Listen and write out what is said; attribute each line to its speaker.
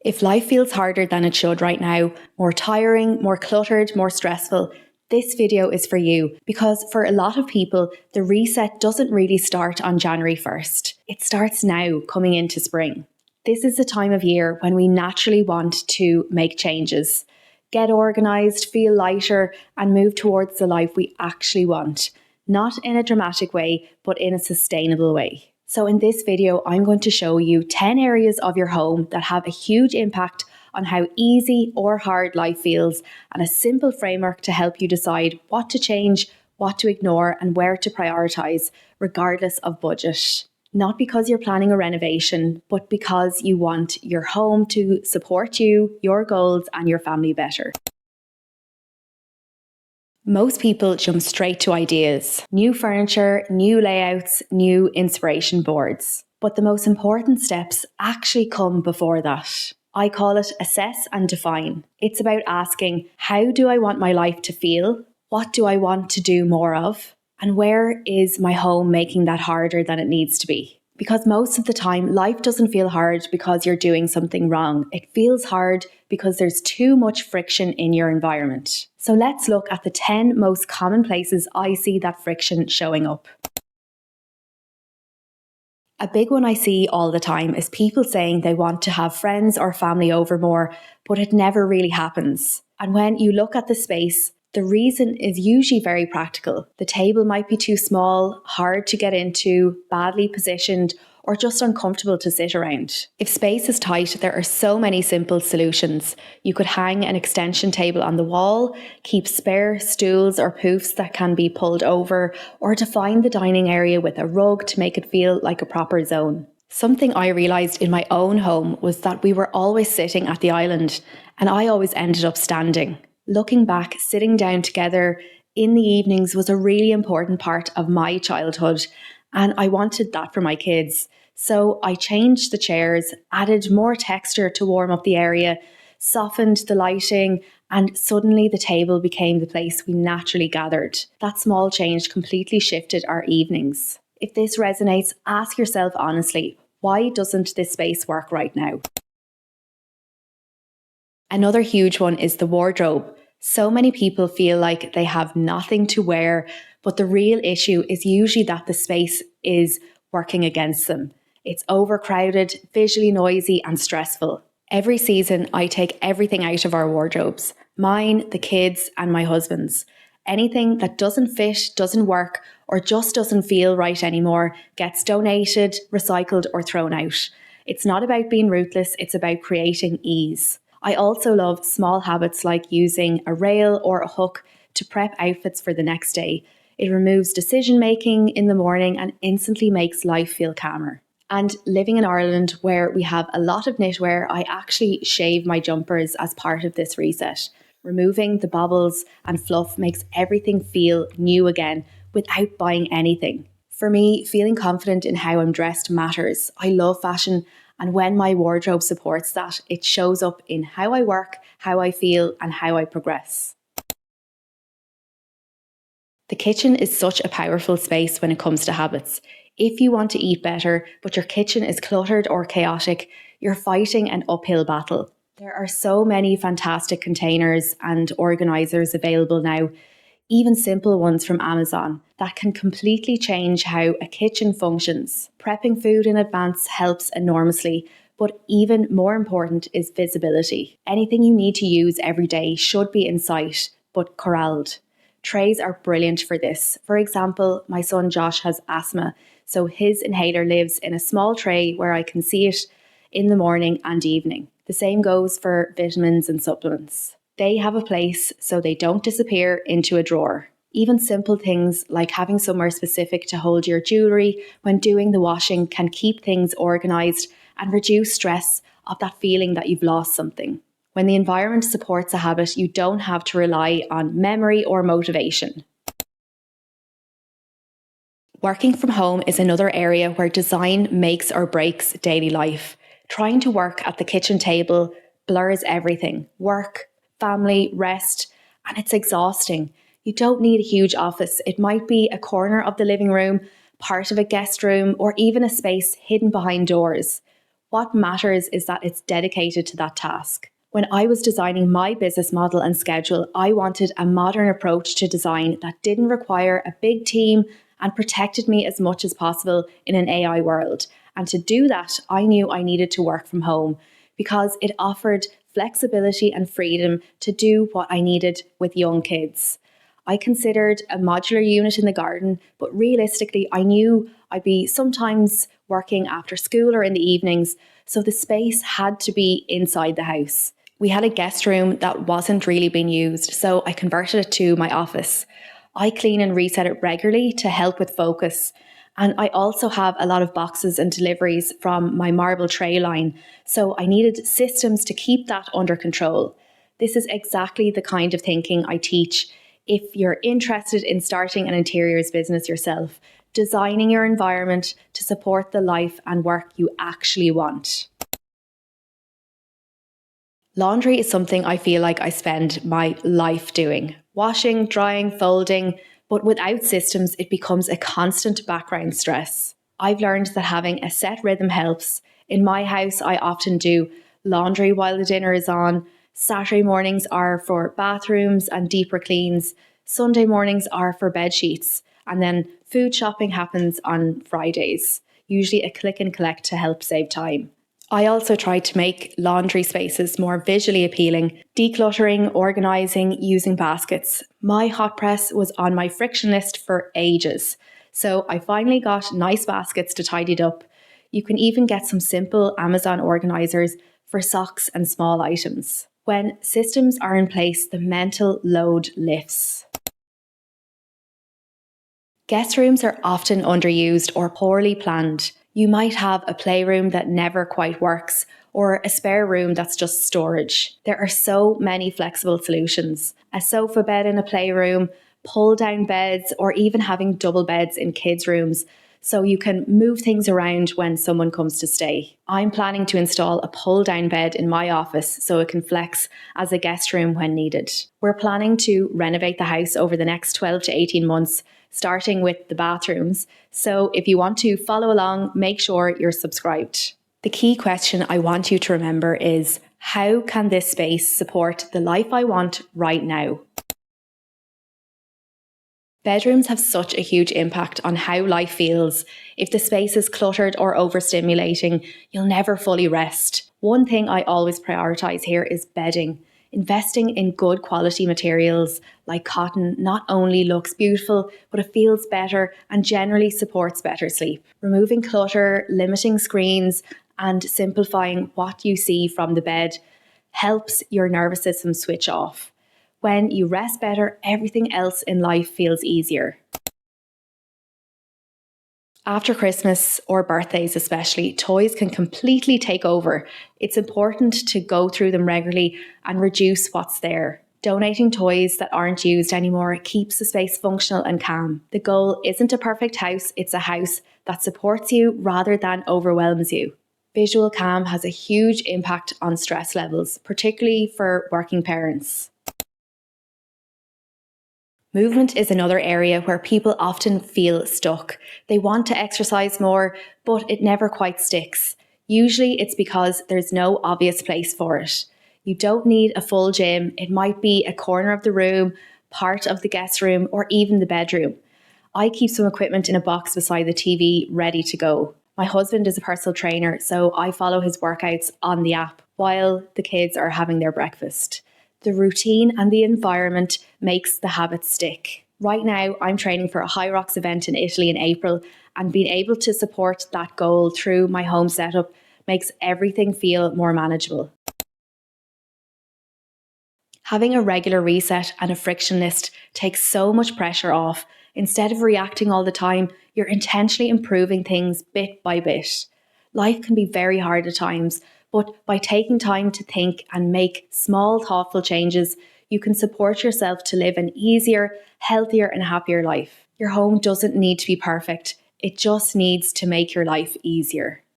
Speaker 1: If life feels harder than it should right now, more tiring, more cluttered, more stressful, this video is for you because for a lot of people, the reset doesn't really start on January 1st. It starts now, coming into spring. This is the time of year when we naturally want to make changes, get organised, feel lighter, and move towards the life we actually want. Not in a dramatic way, but in a sustainable way. So in this video, I'm going to show you 10 areas of your home that have a huge impact on how easy or hard life feels, and a simple framework to help you decide what to change, what to ignore, and where to prioritise, regardless of budget. Not because you're planning a renovation, but because you want your home to support you, your goals, and your family better. Most people jump straight to ideas. New furniture, new layouts, new inspiration boards. But the most important steps actually come before that. I call it assess and define. It's about asking, how do I want my life to feel? What do I want to do more of? And where is my home making that harder than it needs to be? Because most of the time, life doesn't feel hard because you're doing something wrong. It feels hard because there's too much friction in your environment. So let's look at the 10 most common places I see that friction showing up. A big one I see all the time is people saying they want to have friends or family over more, but it never really happens. And when you look at the space, the reason is usually very practical. The table might be too small, hard to get into, badly positioned, or just uncomfortable to sit around. If space is tight, there are so many simple solutions. You could hang an extension table on the wall, keep spare stools or poofs that can be pulled over, or define the dining area with a rug to make it feel like a proper zone. Something I realised in my own home was that we were always sitting at the island, and I always ended up standing. Looking back, sitting down together in the evenings was a really important part of my childhood, and I wanted that for my kids. So I changed the chairs, added more texture to warm up the area, softened the lighting, and suddenly the table became the place we naturally gathered. That small change completely shifted our evenings. If this resonates, ask yourself honestly, why doesn't this space work right now? Another huge one is the wardrobe. So many people feel like they have nothing to wear, but the real issue is usually that the space is working against them. It's overcrowded, visually noisy, and stressful. Every season, I take everything out of our wardrobes. Mine, the kids, and my husband's. Anything that doesn't fit, doesn't work, or just doesn't feel right anymore gets donated, recycled, or thrown out. It's not about being ruthless, it's about creating ease. I also love small habits like using a rail or a hook to prep outfits for the next day. It removes decision making in the morning and instantly makes life feel calmer. And living in Ireland, where we have a lot of knitwear, I actually shave my jumpers as part of this reset. Removing the bobbles and fluff makes everything feel new again without buying anything. For me, feeling confident in how I'm dressed matters. I love fashion, and when my wardrobe supports that, it shows up in how I work, how I feel, and how I progress. The kitchen is such a powerful space when it comes to habits. If you want to eat better, but your kitchen is cluttered or chaotic, you're fighting an uphill battle. There are so many fantastic containers and organisers available now, even simple ones from Amazon, that can completely change how a kitchen functions. Prepping food in advance helps enormously, but even more important is visibility. Anything you need to use every day should be in sight, but corralled. Trays are brilliant for this. For example, my son Josh has asthma, so his inhaler lives in a small tray where I can see it in the morning and evening. The same goes for vitamins and supplements. They have a place so they don't disappear into a drawer. Even simple things like having somewhere specific to hold your jewellery when doing the washing can keep things organised and reduce stress of that feeling that you've lost something. When the environment supports a habit, you don't have to rely on memory or motivation. Working from home is another area where design makes or breaks daily life. Trying to work at the kitchen table blurs everything. Work, family, rest, and it's exhausting. You don't need a huge office. It might be a corner of the living room, part of a guest room, or even a space hidden behind doors. What matters is that it's dedicated to that task. When I was designing my business model and schedule, I wanted a modern approach to design that didn't require a big team and protected me as much as possible in an AI world. And to do that, I knew I needed to work from home because it offered flexibility and freedom to do what I needed with young kids. I considered a modular unit in the garden, but realistically, I knew I'd be sometimes working after school or in the evenings, so the space had to be inside the house. We had a guest room that wasn't really being used, so I converted it to my office. I clean and reset it regularly to help with focus. And I also have a lot of boxes and deliveries from my marble tray line, so I needed systems to keep that under control. This is exactly the kind of thinking I teach if you're interested in starting an interiors business yourself, designing your environment to support the life and work you actually want. Laundry is something I feel like I spend my life doing. Washing, drying, folding, but without systems, it becomes a constant background stress. I've learned that having a set rhythm helps. In my house, I often do laundry while the dinner is on. Saturday mornings are for bathrooms and deeper cleans. Sunday mornings are for bed sheets. And then food shopping happens on Fridays, usually a click and collect to help save time. I also tried to make laundry spaces more visually appealing, decluttering, organising, using baskets. My hot press was on my friction list for ages, so I finally got nice baskets to tidy it up. You can even get some simple Amazon organisers for socks and small items. When systems are in place, the mental load lifts. Guest rooms are often underused or poorly planned. You might have a playroom that never quite works, or a spare room that's just storage. There are so many flexible solutions. A sofa bed in a playroom, pull-down beds, or even having double beds in kids' rooms so you can move things around when someone comes to stay. I'm planning to install a pull-down bed in my office so it can flex as a guest room when needed. We're planning to renovate the house over the next 12 to 18 months, starting with the bathrooms. So if you want to follow along, make sure you're subscribed. The key question I want you to remember is, how can this space support the life I want right now? Bedrooms have such a huge impact on how life feels. If the space is cluttered or overstimulating, you'll never fully rest. One thing I always prioritise here is bedding. Investing in good quality materials like cotton not only looks beautiful, but it feels better and generally supports better sleep. Removing clutter, limiting screens, and simplifying what you see from the bed helps your nervous system switch off. When you rest better, everything else in life feels easier. After Christmas or birthdays especially, toys can completely take over. It's important to go through them regularly and reduce what's there. Donating toys that aren't used anymore keeps the space functional and calm. The goal isn't a perfect house, it's a house that supports you rather than overwhelms you. Visual calm has a huge impact on stress levels, particularly for working parents. Movement is another area where people often feel stuck. They want to exercise more, but it never quite sticks. Usually it's because there's no obvious place for it. You don't need a full gym. It might be a corner of the room, part of the guest room, or even the bedroom. I keep some equipment in a box beside the TV ready to go. My husband is a personal trainer, so I follow his workouts on the app while the kids are having their breakfast. The routine and the environment makes the habit stick. Right now, I'm training for a High Rocks event in Italy in April, and being able to support that goal through my home setup makes everything feel more manageable. Having a regular reset and a friction list takes so much pressure off. Instead of reacting all the time, you're intentionally improving things bit by bit. Life can be very hard at times, but by taking time to think and make small, thoughtful changes, you can support yourself to live an easier, healthier, and happier life. Your home doesn't need to be perfect. It just needs to make your life easier.